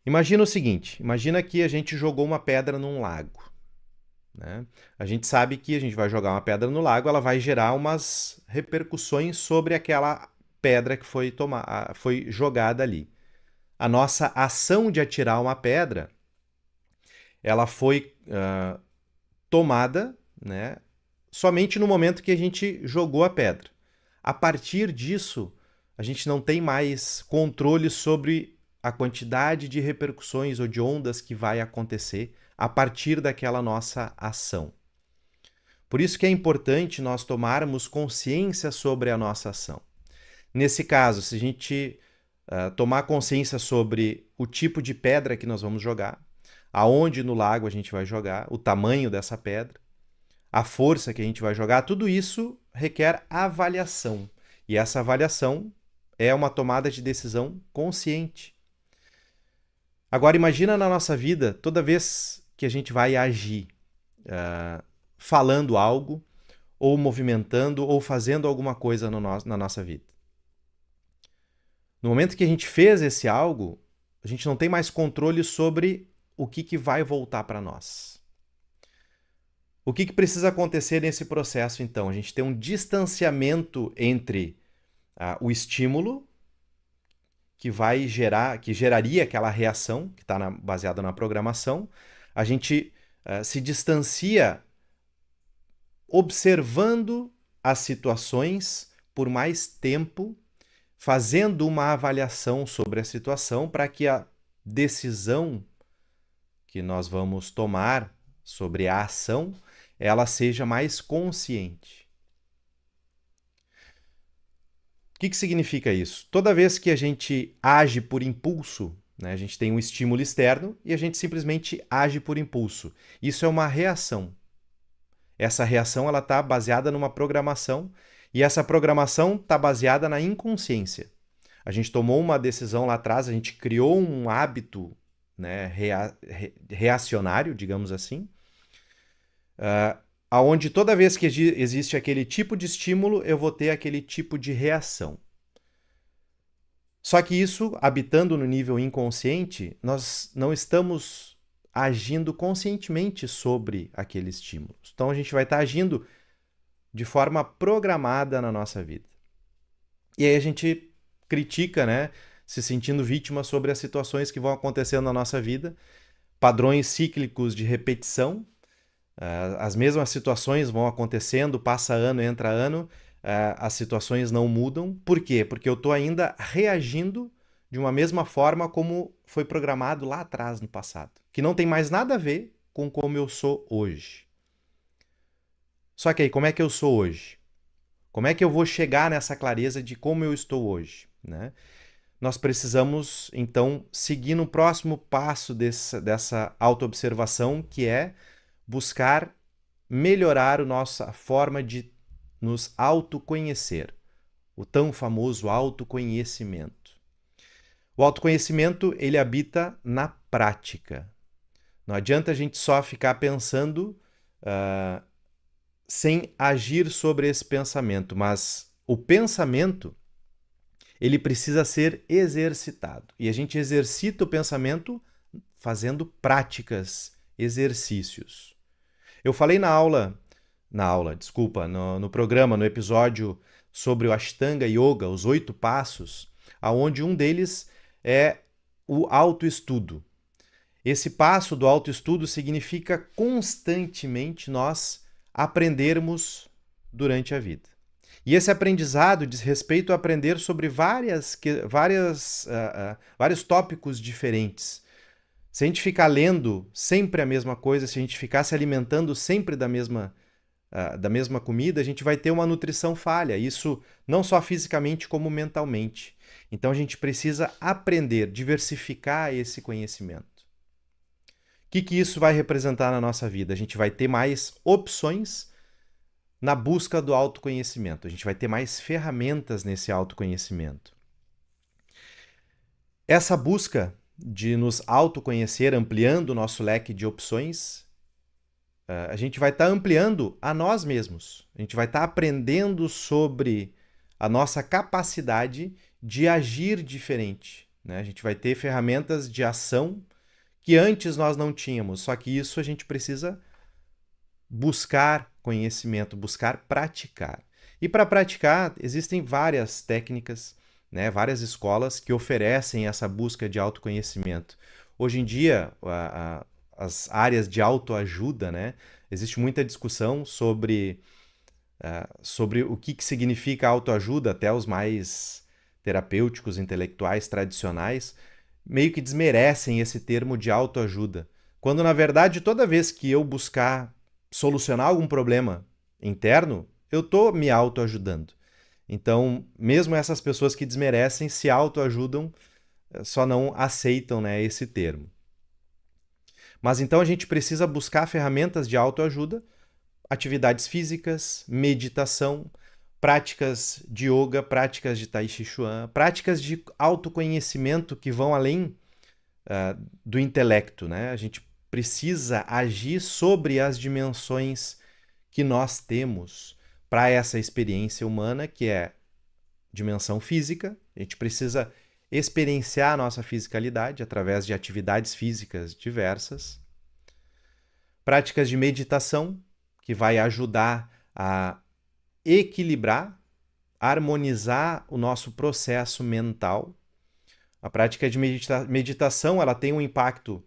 Imagina o seguinte, imagina que a gente jogou uma pedra num lago, né? A gente sabe que a gente vai jogar uma pedra no lago, ela vai gerar umas repercussões sobre aquela pedra que foi jogada ali. A nossa ação de atirar uma pedra, ela foi tomada, né, somente no momento que a gente jogou a pedra. A partir disso, a gente não tem mais controle sobre a quantidade de repercussões ou de ondas que vai acontecer a partir daquela nossa ação. Por isso que é importante nós tomarmos consciência sobre a nossa ação. Nesse caso, se a gente tomar consciência sobre o tipo de pedra que nós vamos jogar, aonde no lago a gente vai jogar, o tamanho dessa pedra, a força que a gente vai jogar, tudo isso requer avaliação. E essa avaliação é uma tomada de decisão consciente. Agora imagina na nossa vida, toda vez que a gente vai agir, falando algo, ou movimentando, ou fazendo alguma coisa na nossa vida. No momento que a gente fez esse algo, a gente não tem mais controle sobre o que vai voltar para nós. O que precisa acontecer nesse processo, então? A gente tem um distanciamento entre o estímulo que geraria aquela reação que está baseada na programação. A gente se distancia observando as situações por mais tempo, fazendo uma avaliação sobre a situação para que a decisão que nós vamos tomar sobre a ação, ela seja mais consciente. O que significa isso? Toda vez que a gente age por impulso, né, a gente tem um estímulo externo e a gente simplesmente age por impulso. Isso é uma reação. Essa reação está baseada numa programação e essa programação está baseada na inconsciência. A gente tomou uma decisão lá atrás, a gente criou um hábito, né, reacionário, digamos assim, aonde toda vez que existe aquele tipo de estímulo, eu vou ter aquele tipo de reação. Só que isso, habitando no nível inconsciente, nós não estamos agindo conscientemente sobre aquele estímulo. Então a gente vai estar agindo de forma programada na nossa vida. E aí a gente critica, né, se sentindo vítima sobre as situações que vão acontecendo na nossa vida, padrões cíclicos de repetição, as mesmas situações vão acontecendo, passa ano, entra ano, as situações não mudam. Por quê? Porque eu estou ainda reagindo de uma mesma forma como foi programado lá atrás no passado, que não tem mais nada a ver com como eu sou hoje. Só que aí, como é que eu sou hoje? Como é que eu vou chegar nessa clareza de como eu estou hoje, né? Nós precisamos, então, seguir no próximo passo dessa autoobservação, que é buscar melhorar a nossa forma de nos autoconhecer, o tão famoso autoconhecimento. O autoconhecimento, ele habita na prática. Não adianta a gente só ficar pensando sem agir sobre esse pensamento, mas o pensamento, ele precisa ser exercitado. E a gente exercita o pensamento fazendo práticas, exercícios. Eu falei no programa, no episódio sobre o Ashtanga Yoga, os 8 passos, aonde um deles é o autoestudo. Esse passo do autoestudo significa constantemente nós aprendermos durante a vida. E esse aprendizado diz respeito a aprender sobre vários tópicos diferentes. Se a gente ficar lendo sempre a mesma coisa, se a gente ficar se alimentando sempre da mesma comida, a gente vai ter uma nutrição falha, isso não só fisicamente como mentalmente. Então a gente precisa aprender, diversificar esse conhecimento. O que isso vai representar na nossa vida? A gente vai ter mais opções na busca do autoconhecimento, a gente vai ter mais ferramentas nesse autoconhecimento. Essa busca de nos autoconhecer, ampliando o nosso leque de opções, a gente vai estar ampliando a nós mesmos. A gente vai estar aprendendo sobre a nossa capacidade de agir diferente, né? A gente vai ter ferramentas de ação que antes nós não tínhamos, só que isso a gente precisa buscar conhecimento, buscar praticar. E para praticar, existem várias técnicas, né, várias escolas que oferecem essa busca de autoconhecimento. Hoje em dia, as áreas de autoajuda, né, existe muita discussão sobre o que significa autoajuda, até os mais terapêuticos, intelectuais, tradicionais, meio que desmerecem esse termo de autoajuda. Quando, na verdade, toda vez que eu buscar solucionar algum problema interno, eu estou me autoajudando. Então, mesmo essas pessoas que desmerecem se autoajudam, só não aceitam, né, esse termo. Mas então a gente precisa buscar ferramentas de autoajuda, atividades físicas, meditação, práticas de yoga, práticas de tai chi chuan, práticas de autoconhecimento que vão além do intelecto, né? A gente precisa agir sobre as dimensões que nós temos para essa experiência humana, que é dimensão física. A gente precisa experienciar a nossa fisicalidade através de atividades físicas diversas. Práticas de meditação, que vai ajudar a equilibrar, harmonizar o nosso processo mental. A prática de meditação, ela tem um impacto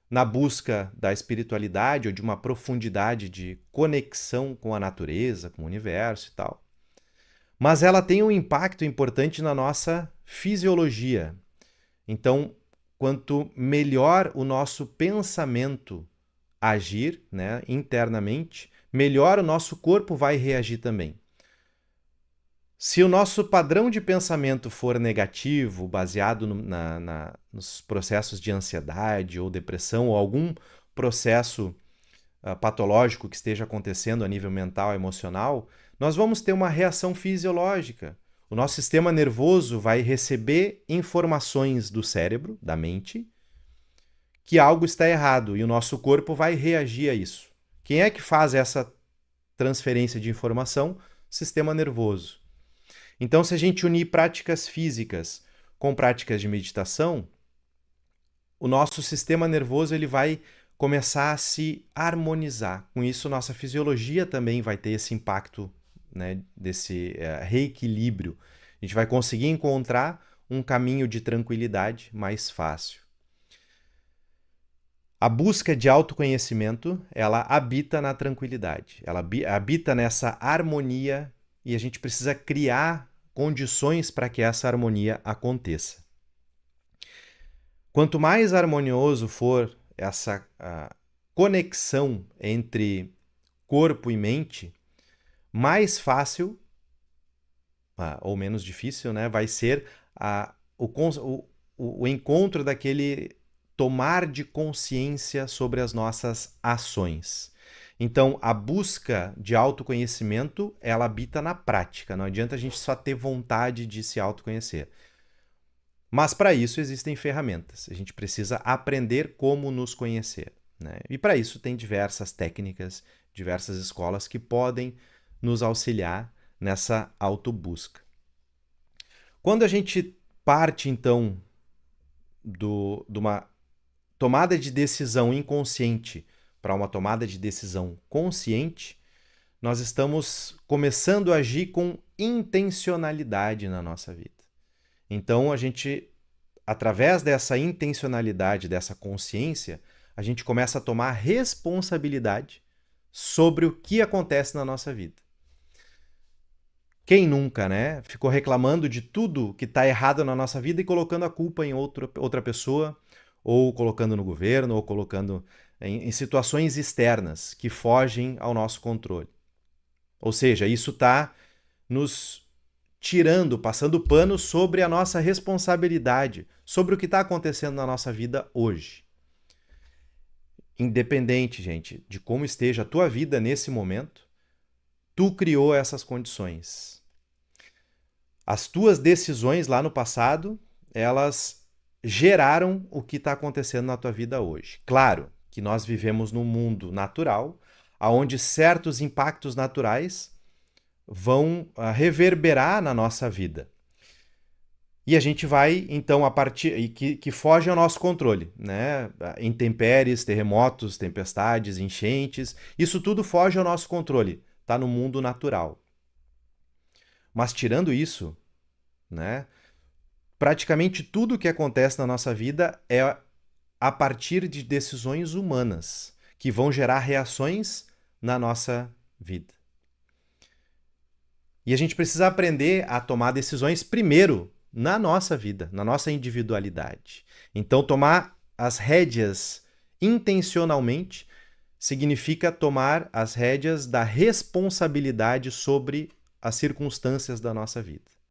na busca da espiritualidade ou de uma profundidade de conexão com a natureza, com o universo e tal. Mas ela tem um impacto importante na nossa fisiologia. Então, quanto melhor o nosso pensamento agir, né, internamente, melhor o nosso corpo vai reagir também. Se o nosso padrão de pensamento for negativo, baseado nos processos de ansiedade ou depressão ou algum processo patológico que esteja acontecendo a nível mental, emocional, nós vamos ter uma reação fisiológica. O nosso sistema nervoso vai receber informações do cérebro, da mente, que algo está errado e o nosso corpo vai reagir a isso. Quem é que faz essa transferência de informação? Sistema nervoso. Então, se a gente unir práticas físicas com práticas de meditação, o nosso sistema nervoso ele vai começar a se harmonizar. Com isso, nossa fisiologia também vai ter esse impacto, né, desse reequilíbrio. A gente vai conseguir encontrar um caminho de tranquilidade mais fácil. A busca de autoconhecimento, ela habita na tranquilidade, ela habita nessa harmonia e a gente precisa criar condições para que essa harmonia aconteça. Quanto mais harmonioso for essa conexão entre corpo e mente, mais fácil, ou menos difícil, né, vai ser o encontro daquele tomar de consciência sobre as nossas ações. Então, a busca de autoconhecimento, ela habita na prática. Não adianta a gente só ter vontade de se autoconhecer. Mas para isso existem ferramentas. A gente precisa aprender como nos conhecer, né? E para isso tem diversas técnicas, diversas escolas que podem nos auxiliar nessa autobusca. Quando a gente parte, então, de uma tomada de decisão inconsciente para uma tomada de decisão consciente, nós estamos começando a agir com intencionalidade na nossa vida. Então, a gente, através dessa intencionalidade, dessa consciência, a gente começa a tomar responsabilidade sobre o que acontece na nossa vida. Quem nunca, né, ficou reclamando de tudo que está errado na nossa vida e colocando a culpa em outra pessoa, ou colocando no governo, ou colocando em situações externas que fogem ao nosso controle. Ou seja, isso está nos tirando, passando pano sobre a nossa responsabilidade, sobre o que está acontecendo na nossa vida hoje. Independente, gente, de como esteja a tua vida nesse momento, tu criou essas condições. As tuas decisões lá no passado, elas geraram o que está acontecendo na tua vida hoje. Claro que nós vivemos num mundo natural, onde certos impactos naturais vão reverberar na nossa vida. E a gente vai, então, a partir. E que foge ao nosso controle, né? Intempéries, terremotos, tempestades, enchentes, isso tudo foge ao nosso controle. Está no mundo natural. Mas tirando isso, né? Praticamente tudo que acontece na nossa vida é a partir de decisões humanas que vão gerar reações na nossa vida. E a gente precisa aprender a tomar decisões primeiro na nossa vida, na nossa individualidade. Então, tomar as rédeas intencionalmente significa tomar as rédeas da responsabilidade sobre as circunstâncias da nossa vida.